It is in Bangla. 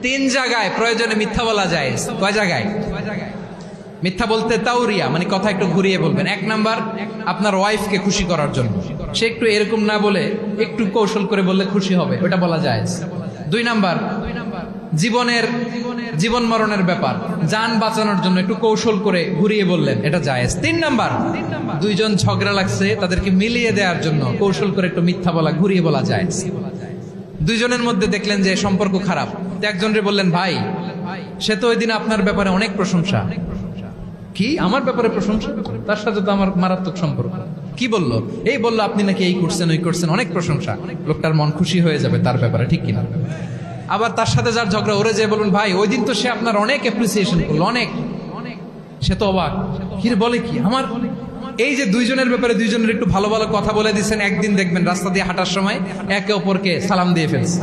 তিন জায়গায় প্রয়োজনে মিথ্যা বলা যায়। কয় জায়গায়? মিথ্যা বলতে তাওরিয়া, মানে কথা একটু ঘুরিয়ে বলবেন। এক নাম্বার, আপনার ওয়াইফকে খুশি করার জন্য, সে একটু এরকম না বলে একটু কৌশল করে বললে খুশি হবে, ওটা বলা যায়। দুই নাম্বার, জীবন মরণের ব্যাপার, জান বাঁচানোর জন্য একটু কৌশল করে ঘুরিয়ে বললেন, এটা জায়েজ। তিন নাম্বার, দুইজন ঝগড়া লাগছে, তাদেরকে মিলিয়ে দেওয়ার জন্য কৌশল করে একটু মিথ্যা বলা, ঘুরিয়ে বলা যায়। দুইজনের মধ্যে দেখলেন যে সম্পর্ক খারাপ, একজনরে বললেন, ভাই সে তো ওই দিন আপনার ব্যাপারে অনেক প্রশংসা। কি আমার ব্যাপারে প্রশংসা? তার সাথে তো আমার মারাত্মক সম্পর্ক। কি বললো? এই বললো আপনি নাকি এই করছেন ওই করছেন, অনেক প্রশংসা। লোকটার মন খুশি হয়ে যাবে তার ব্যাপারে, ঠিক কিনা? আবার তার সাথে যার ঝগড়া, ওরে যে বলুন, ভাই ওই দিন তো সে আপনার অনেক অ্যাপ্রিসিয়েশন করলো, অনেক। সে তো অবাক, কি বলে কি আমার। এই যে দুইজনের ব্যাপারে দুইজনের একটু ভালো ভালো কথা বলে দিচ্ছেন, একদিন দেখবেন রাস্তা দিয়ে হাঁটার সময় একে অপরকে সালাম দিয়ে ফেলছে।